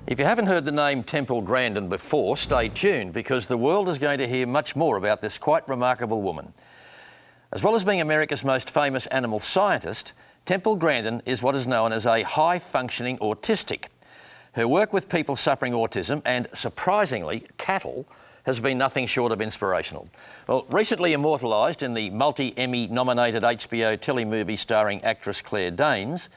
If you haven't heard the name Temple Grandin before, stay tuned because the world is going to hear much more about this quite remarkable woman. As well as being America's most famous animal scientist, Temple Grandin is what is known as a high-functioning autistic. Her work with people suffering autism and, surprisingly, cattle, has been nothing short of inspirational. Well, recently immortalised in the multi-Emmy-nominated HBO telemovie starring actress Claire Danes,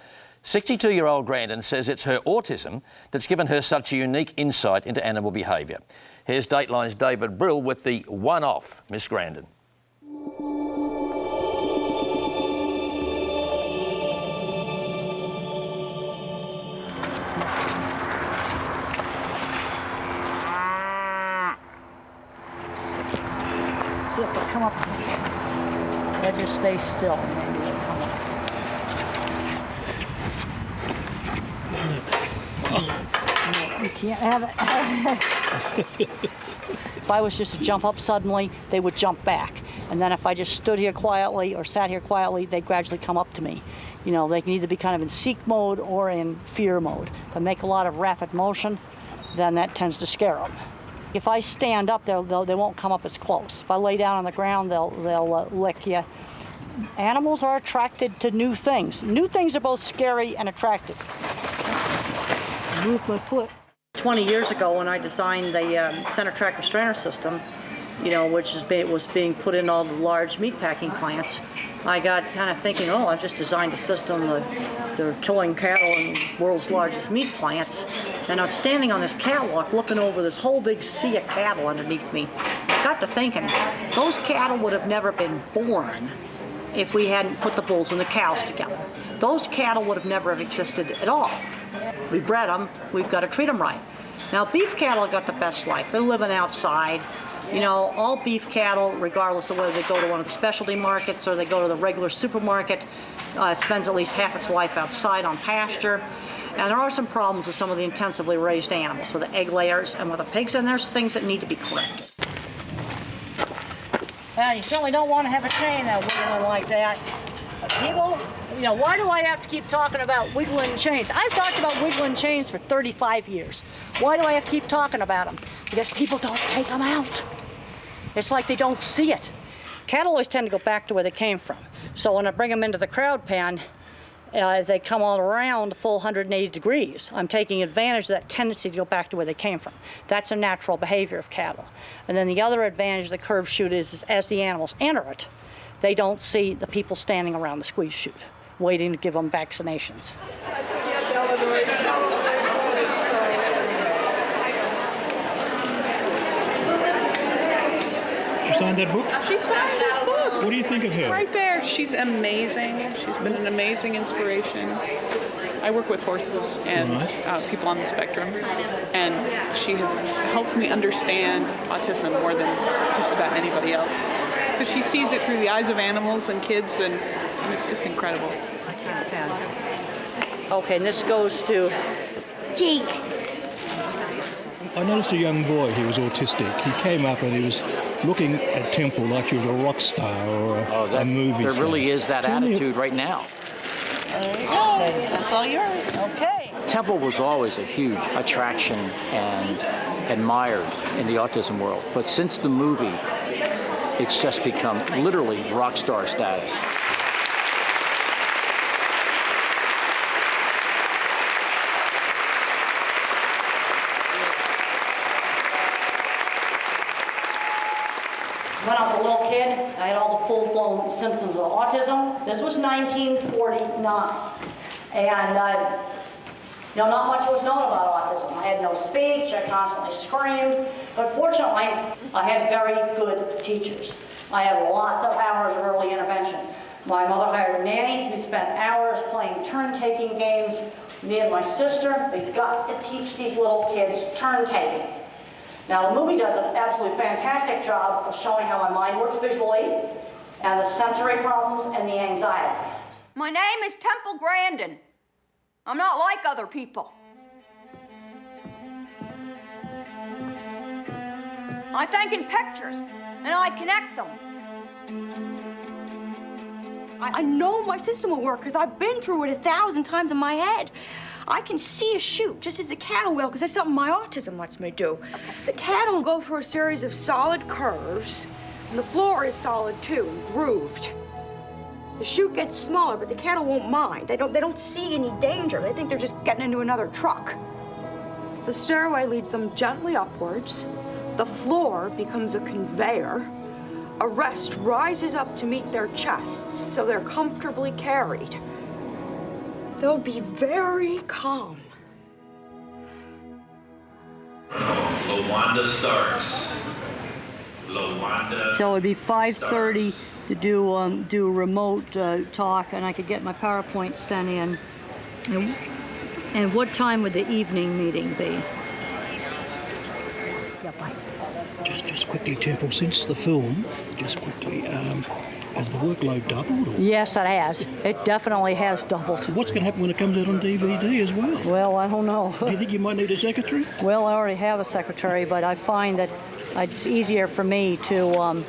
62-year-old Grandin says it's her autism that's given her such a unique insight into animal behaviour. Here's Dateline's David Brill with the one-off Miss Grandin. See if they come up. They just stay still, maybe they come up. No, you can't have it. If I was just to jump up suddenly, they would jump back. And then if I just stood here quietly or sat here quietly, they gradually come up to me. You know, they can either be kind of in seek mode or in fear mode. If I make a lot of rapid motion, then that tends to scare them. If I stand up, they won't come up as close. If I lay down on the ground, they'll lick you. Animals are attracted to new things. New things are both scary and attractive. Move my foot. 20 years ago, when I designed the center track restrainer system, you know, which was being put in all the large meatpacking plants, I got kind of thinking, oh, I've just designed a system they're killing cattle in the world's largest meat plants. And I was standing on this catwalk looking over this whole big sea of cattle underneath me. I got to thinking, those cattle would have never been born if we hadn't put the bulls and the cows together. Those cattle would have never have existed at all. We bred them, we've got to treat them right. Now, beef cattle got the best life. They're living outside. You know, all beef cattle, regardless of whether they go to one of the specialty markets or they go to the regular supermarket, spends at least half its life outside on pasture. And there are some problems with some of the intensively raised animals, with the egg layers and with the pigs, and there's things that need to be corrected. And you certainly don't want to have a chain that wiggling like that. People, you know, why do I have to keep talking about wiggling chains? I've talked about wiggling chains for 35 years. Why do I have to keep talking about them? Because people don't take them out. It's like they don't see it. Cattle always tend to go back to where they came from. So when I bring them into the crowd pen, they come all around full 180 degrees. I'm taking advantage of that tendency to go back to where they came from. That's a natural behavior of cattle. And then the other advantage of the curved chute is as the animals enter it, they don't see the people standing around the squeeze chute, waiting to give them vaccinations. She signed that book? She signed this book. What do you think of her? Right there. She's amazing. She's been an amazing inspiration. I work with horses and people on the spectrum, and she has helped me understand autism more than just about anybody else. Because she sees it through the eyes of animals and kids, and it's just incredible. Okay, and this goes to Jake. I noticed a young boy, he was autistic. He came up and he was looking at Temple like she was a rock star or a movie star. There really is that attitude right now. That's all yours. Okay. Temple was always a huge attraction and admired in the autism world. But since the movie, it's just become literally rock star status. When I was a little kid, I had all the full-blown symptoms of autism. This was 1949. And, you know, not much was known about autism. I had no speech, I constantly screamed. But fortunately, I had very good teachers. I had lots of hours of early intervention. My mother hired a nanny who spent hours playing turn-taking games. Me and my sister, we got to teach these little kids turn-taking. Now, the movie does an absolutely fantastic job of showing how my mind works visually, and the sensory problems and the anxiety. My name is Temple Grandin. I'm not like other people. I think in pictures, and I connect them. I know my system will work because I've been through it 1,000 times in my head. I can see a chute just as the cattle will because that's something my autism lets me do. The cattle will go through a series of solid curves, and the floor is solid too, grooved. The chute gets smaller, but the cattle won't mind. They don't see any danger. They think they're just getting into another truck. The stairway leads them gently upwards. The floor becomes a conveyor. A rest rises up to meet their chests, so they're comfortably carried. They'll be very calm. LaWanda Starks. LaWanda. So it'd be 5:30 to do remote talk, and I could get my PowerPoint sent in. And what time would the evening meeting be? Yeah, bye. Just quickly, Temple, since the film, has the workload doubled? Or Yes, it has. It definitely has doubled. what's going to happen when it comes out on DVD as well? Well, I don't know. Do you think you might need a secretary? Well, I already have a secretary, but I find that it's easier for me to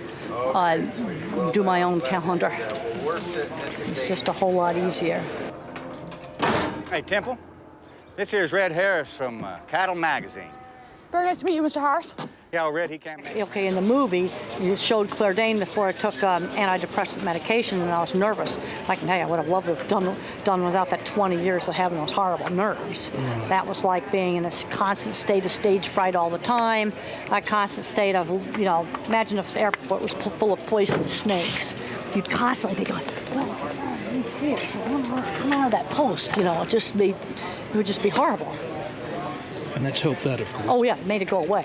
do my own calendar. It's just a whole lot easier. Hey, Temple. This here's Red Harris from Cattle Magazine. Very nice to meet you, Mr. Harris. Yeah, well, Red, he can't make it. Okay, in the movie, you showed Claire Danes before I took antidepressant medication, and I was nervous. I can tell you, I would have loved to have done without that 20 years of having those horrible nerves. That was like being in a constant state of stage fright all the time, a constant state of, imagine if the airport was full of poisonous snakes. You'd constantly be going, here, come out of that post, it would just be horrible. And that's helped that, of course. Oh yeah, it made it go away.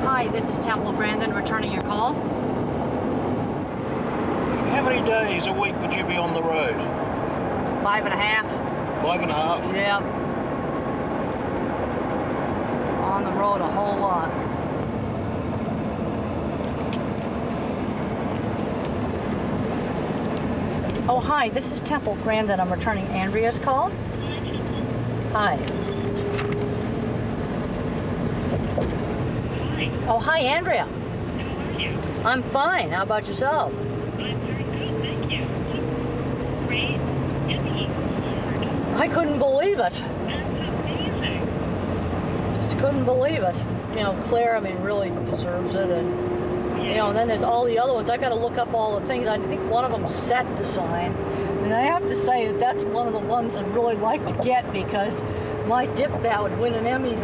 Hi, this is Temple Grandin returning your call. How many days a week would you be on the road? 5.5. 5.5? Yeah. On the road a whole lot. Oh, hi, this is Temple Grandin. I'm returning Andrea's call. Hi. Oh, hi, Andrea. How are you? I'm fine. How about yourself? I'm very good, thank you. Great episode. I couldn't believe it. That's amazing. Just couldn't believe it. Claire, really deserves it. And then there's all the other ones. I got to look up all the things. I think one of them's set design. And I have to say that's one of the ones I'd really like to get because my dip that would win an Emmy.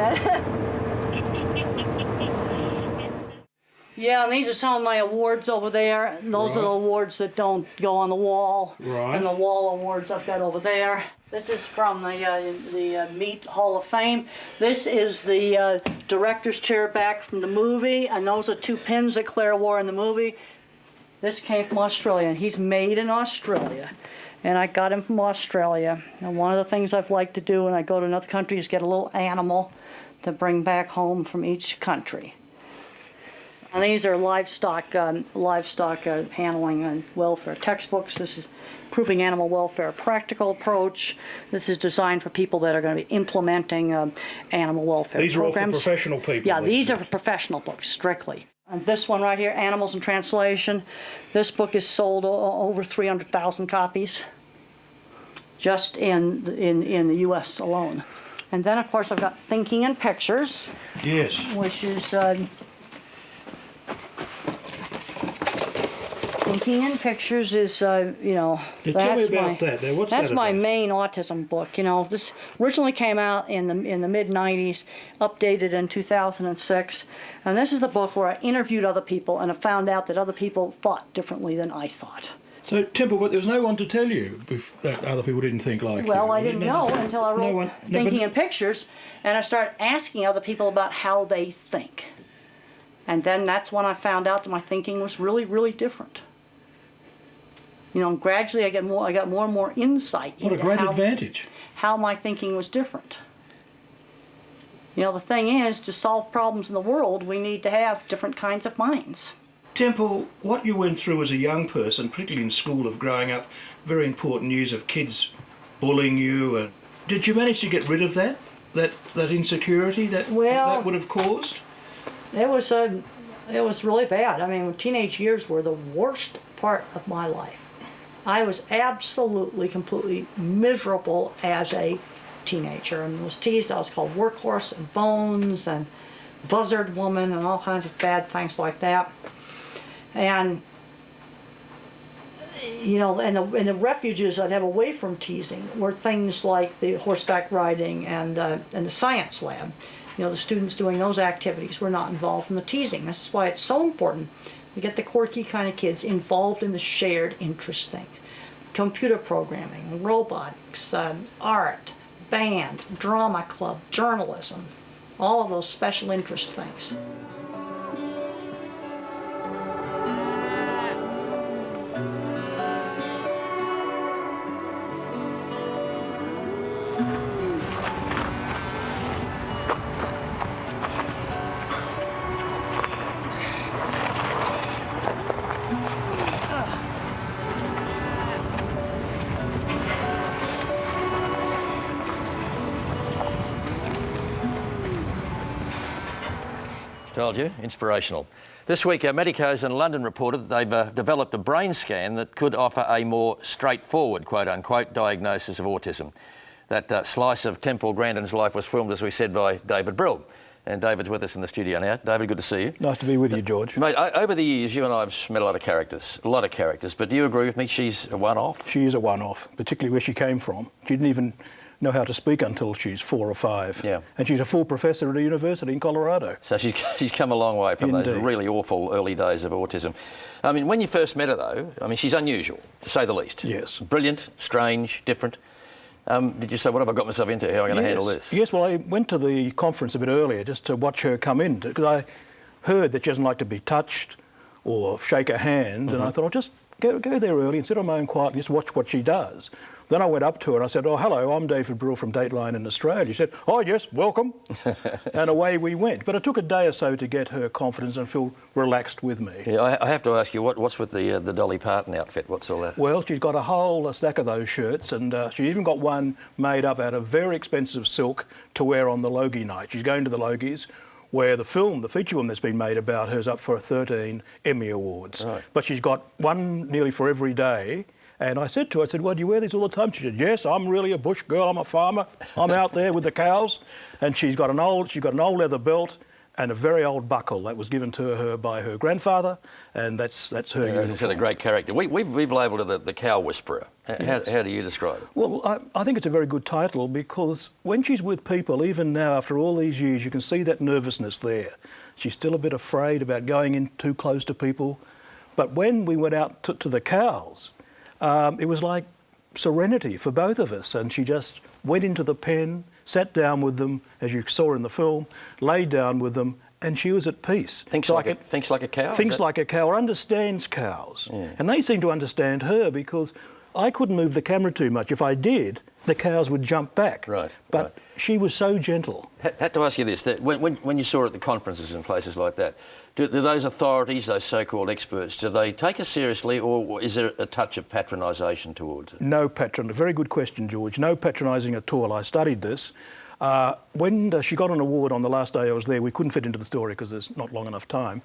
Yeah, and these are some of my awards over there. And those are the awards that don't go on the wall. Right. And the wall awards I've got over there. This is from the Meat Hall of Fame. This is the director's chair back from the movie, and those are 2 pins that Claire wore in the movie. This came from Australia, and he's made in Australia. And I got him from Australia. And one of the things I've liked to do when I go to another country is get a little animal to bring back home from each country. And these are livestock handling and welfare textbooks. This is Proving Animal Welfare, a Practical Approach. This is designed for people that are going to be implementing animal welfare These programs. are all for professional people. Yeah, these are for professional books, strictly. And this one right here, Animals in Translation. This book is sold over 300,000 copies just in the U.S. alone. And then, of course, I've got Thinking in Pictures. Yes. Which is... Thinking in Pictures is, Tell me about that. Now, what's that's that my about? main autism book. This originally came out in the mid '90s, updated in 2006, and this is the book where I interviewed other people and I found out that other people thought differently than I thought. So, Temple, but there was no one to tell you that other people didn't think like you. Well, I didn't know until I wrote Thinking in Pictures, and I started asking other people about how they think. And then that's when I found out that my thinking was really, really different. Gradually I got more and more insight What a great advantage. How my thinking was different. The thing is, to solve problems in the world, we need to have different kinds of minds. Temple, what you went through as a young person, particularly in school of growing up, very important news of kids bullying you. Did you manage to get rid of that insecurity that would have caused? It was really bad. Teenage years were the worst part of my life. I was absolutely, completely miserable as a teenager and was teased. I was called workhorse and bones and buzzard woman and all kinds of bad things like that. And you know, and the refuges I'd have away from teasing were things like the horseback riding and the science lab. You know, the students doing those activities were not involved in the teasing. This is why it's so important to get the quirky kind of kids involved in the shared interest things. Computer programming, robotics, art, band, drama club, journalism, all of those special interest things. Told you, inspirational. This week, medicos in London reported that they've developed a brain scan that could offer a more straightforward, quote-unquote, diagnosis of autism. That slice of Temple Grandin's life was filmed, as we said, by David Brill. And David's with us in the studio now. David, good to see you. Nice to be with you, George. Mate, over the years, you and I have met a lot of characters. But do you agree with me? She's a one-off? She is a one-off, particularly where she came from. She didn't even know how to speak until she's 4 or 5. Yeah. And she's a full professor at a university in Colorado. So she's come a long way from those really awful early days of autism. I mean, when you first met her, though, I mean, she's unusual, to say the least. Yes. Brilliant, strange, different. Did you say, what have I got myself into? How am I going to handle this? Yes, well, I went to the conference a bit earlier just to watch her come in, because I heard that she doesn't like to be touched or shake her hand, and I thought, I'll just go there early and sit on my own quietly, just watch what she does. Then I went up to her and I said, oh, hello, I'm David Brill from Dateline in Australia. She said, oh, yes, welcome. And away we went. But it took a day or so to get her confidence and feel relaxed with me. Yeah, I have to ask you, what's with the Dolly Parton outfit? What's all that? Well, she's got a whole stack of those shirts, and she even got one made up out of very expensive silk to wear on the Logie night. She's going to the Logies, where the feature film that's been made about her is up for 13 Emmy Awards. Right. But she's got one nearly for every day. And I said to her, well, do you wear these all the time? She said, yes, I'm really a bush girl, I'm a farmer, I'm out there with the cows. And she's got an old leather belt and a very old buckle that was given to her by her grandfather, and that's her uniform. She's a great character. We've labelled her the cow whisperer. Yes. How do you describe it? Well, I think it's a very good title, because when she's with people, even now after all these years, you can see that nervousness there. She's still a bit afraid about going in too close to people. But when we went out to the cows, it was like serenity for both of us, and she just went into the pen, sat down with them, as you saw in the film, laid down with them, and she was at peace. Thinks like a cow? Thinks like a cow, or understands cows. Yeah. And they seem to understand her, because I couldn't move the camera too much. If I did, the cows would jump back. Right. But she was so gentle. Had to ask you this, that when you saw her at the conferences and places like that, do those authorities, those so-called experts, do they take her seriously, or is there a touch of patronisation towards it? No very good question, George. No patronising at all. I studied this. When she got an award on the last day I was there, we couldn't fit into the story because there's not long enough time.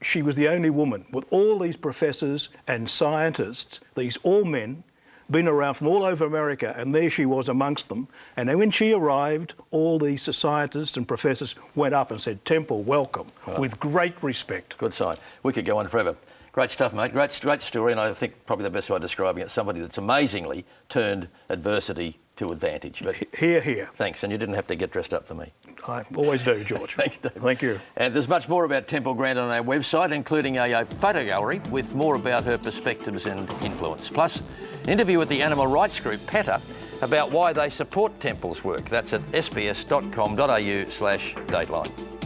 She was the only woman, with all these professors and scientists, these all men, been around from all over America, and there she was amongst them. And then when she arrived, all these scientists and professors went up and said, Temple, welcome, with great respect. Good sign. We could go on forever. Great stuff, mate. Great story, and I think probably the best way of describing it, somebody that's amazingly turned adversity to advantage. But hear, hear. Thanks, and you didn't have to get dressed up for me. I always do, George. Thanks, Dave. Thank you. And there's much more about Temple Grandin on our website, including a photo gallery with more about her perspectives and influence. Plus, an interview with the animal rights group PETA about why they support Temple's work. That's at sbs.com.au/Dateline.